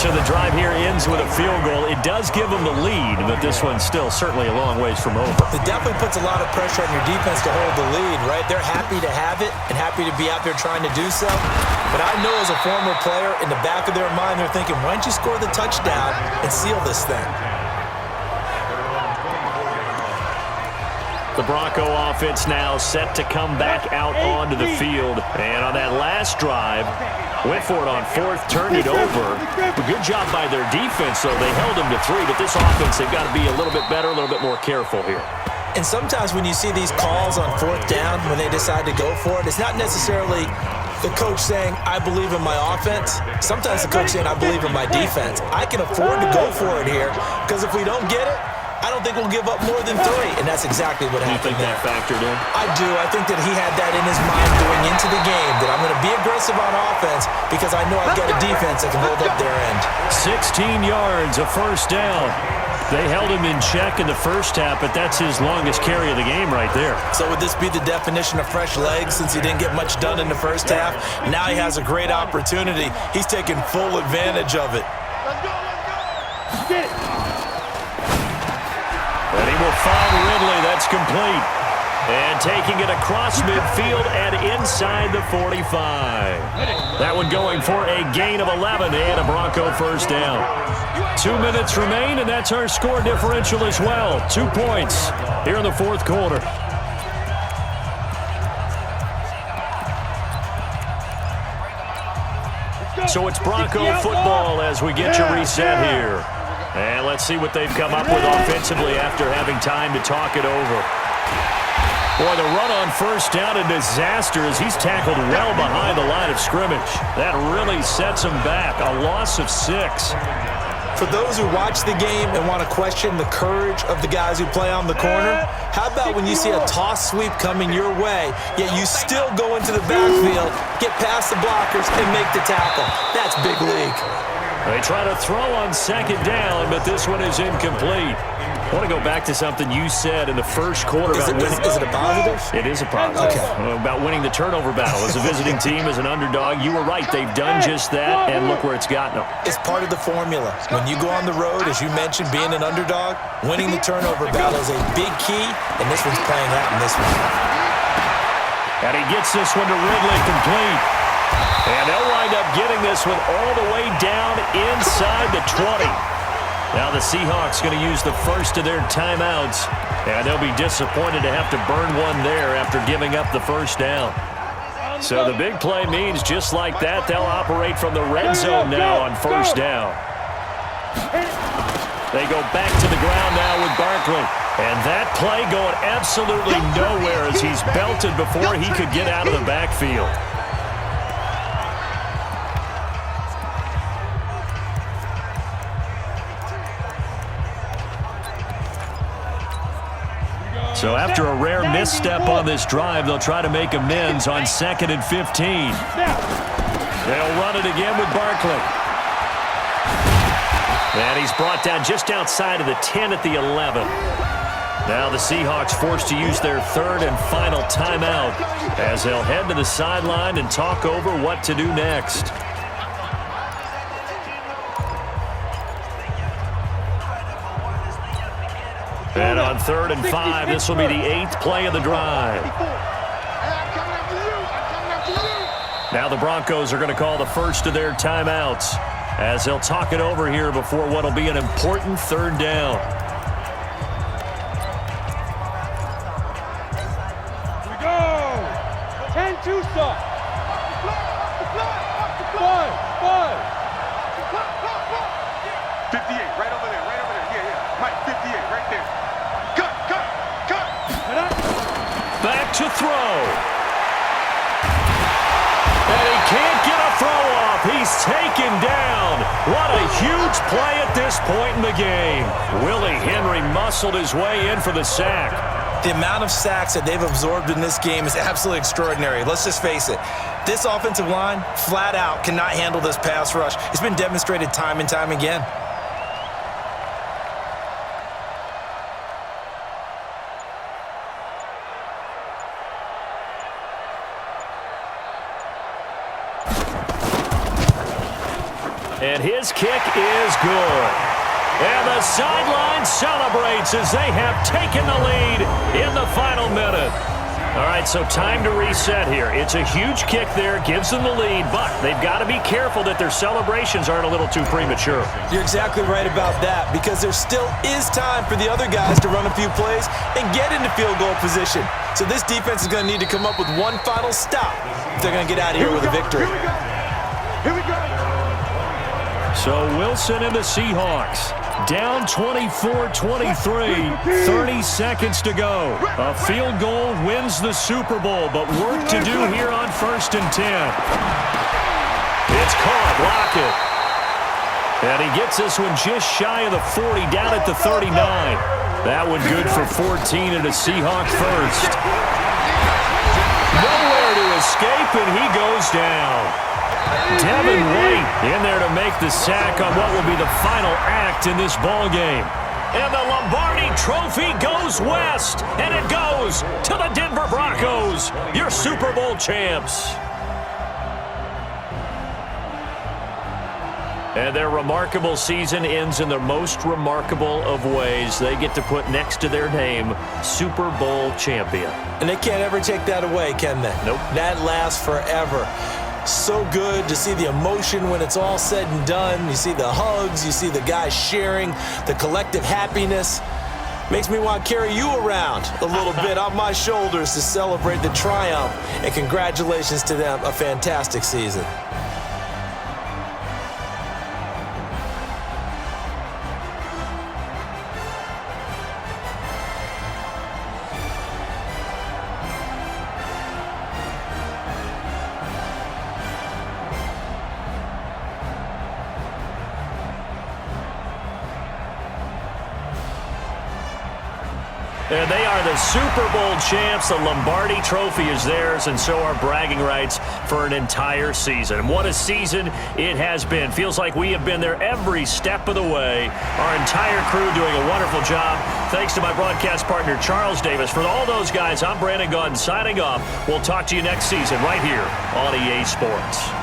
So the drive here ends with a field goal. It does give them the lead, but this one's still certainly a long ways from over. It definitely puts a lot of pressure on your defense to hold the lead, right? They're happy to have it and happy to be out there trying to do so. But I know as a former player, in the back of their mind, they're thinking, why don't you score the touchdown and seal this thing? The Bronco offense now set to come back out onto the field. And on that last drive, went for it on fourth, turned it over. A good job by their defense, though. They held them to 3, but this offense, they've got to be a little bit better, a little bit more careful here. And sometimes when you see these calls on fourth down, when they decide to go for it, it's not necessarily the coach saying, I believe in my offense. Sometimes the coach saying, I believe in my defense. I can afford to go for it here because if we don't get it, I don't think we'll give up more than 3, and that's exactly what happened. You think that factored in? I do. I think that he had that in his mind going into the game, that I'm going to be aggressive on offense because I know I've got a defense that can hold up their end. 16 yards, a first down. They held him in check in the first half, but that's his longest carry of the game right there. So would this be the definition of fresh legs since he didn't get much done in the first half? Now he has a great opportunity. He's taking full advantage of it. Let's go, let's go. Get it. And he will find Ridley. That's complete. And taking it across midfield and inside the 45. That one going for a gain of 11 and a Bronco first down. 2 minutes remain, and that's our score differential as well. 2 points here in the fourth quarter. So it's Bronco football as we get you reset here. And let's see what they've come up with offensively after having time to talk it over. Boy, the run on first down, a disaster as he's tackled well behind the line of scrimmage. That really sets him back. A loss of 6. For those who watch the game and want to question the courage of the guys who play on the corner, how about when you see a toss sweep coming your way, yet you still go into the backfield, get past the blockers, and make the tackle? That's big league. They try to throw on second down, but this one is incomplete. I want to go back to something you said in the first quarter about winning. Is it a positive? It is a positive. Okay. About winning the turnover battle. As a visiting team, as an underdog, you were right. They've done just that, and look where it's gotten them. It's part of the formula. When you go on the road, as you mentioned, being an underdog, winning the turnover battle is a big key, and this one's playing out in this one. And he gets this one to Ridley complete. And they'll wind up getting this one all the way down inside the 20. Now the Seahawks going to use the first of their timeouts, and they'll be disappointed to have to burn one there after giving up the first down. So the big play means just like that, they'll operate from the red zone now on first down. They go back to the ground now with Barkley. And that play going absolutely nowhere as he's belted before he could get out of the backfield. So after a rare misstep on this drive, they'll try to make amends on 2nd and 15. They'll run it again with Barkley. And he's brought down just outside of the 10 at the 11. Now the Seahawks forced to use their third and final timeout as they'll head to the sideline and talk over what to do next. And on 3rd and 5, this will be the 8th play of the drive. Now the Broncos are going to call the first of their timeouts as they'll talk it over here before what will be an important 3rd down. Here we go. 10 Tucson. 5. 58, right over there, right over there. Yeah. Mike, 58, right there. Cut. Back to throw. And he can't get a throw off. He's taken down. What a huge play at this point in the game. Willie Henry muscled his way in for the sack. The amount of sacks that they've absorbed in this game is absolutely extraordinary. Let's just face it. This offensive line, flat out, cannot handle this pass rush. It's been demonstrated time and time again. And his kick is good. And the sideline celebrates as they have taken the lead in the final minute. All right, so time to reset here. It's a huge kick there, gives them the lead, but they've got to be careful that their celebrations aren't a little too premature. You're exactly right about that, because there still is time for the other guys to run a few plays and get into field goal position. So this defense is going to need to come up with one final stop if they're going to get out of here with a victory. Here we go. So Wilson and the Seahawks down 24-23, 30 seconds to go. A field goal wins the Super Bowl, but work to do here on 1st and 10. It's caught, Lockett. And he gets this one just shy of the 40, down at the 39. That one good for 14 and a Seahawk first. Nowhere to escape, and he goes down. Devin White in there to make the sack on what will be the final act in this ball game. And the Lombardi Trophy goes west, and it goes to the Denver Broncos, your Super Bowl champs. And their remarkable season ends in the most remarkable of ways. They get to put next to their name, Super Bowl champion. And they can't ever take that away, can they? Nope. That lasts forever. So good to see the emotion when it's all said and done. You see the hugs, you see the guys sharing, the collective happiness. Makes me want to carry you around a little bit on my shoulders to celebrate the triumph. And congratulations to them, a fantastic season. And they are the Super Bowl champs. The Lombardi Trophy is theirs, and so are bragging rights for an entire season. And what a season it has been. Feels like we have been there every step of the way. Our entire crew doing a wonderful job. Thanks to my broadcast partner, Charles Davis. For all those guys, I'm Brandon Gaudin signing off. We'll talk to you next season right here on EA Sports.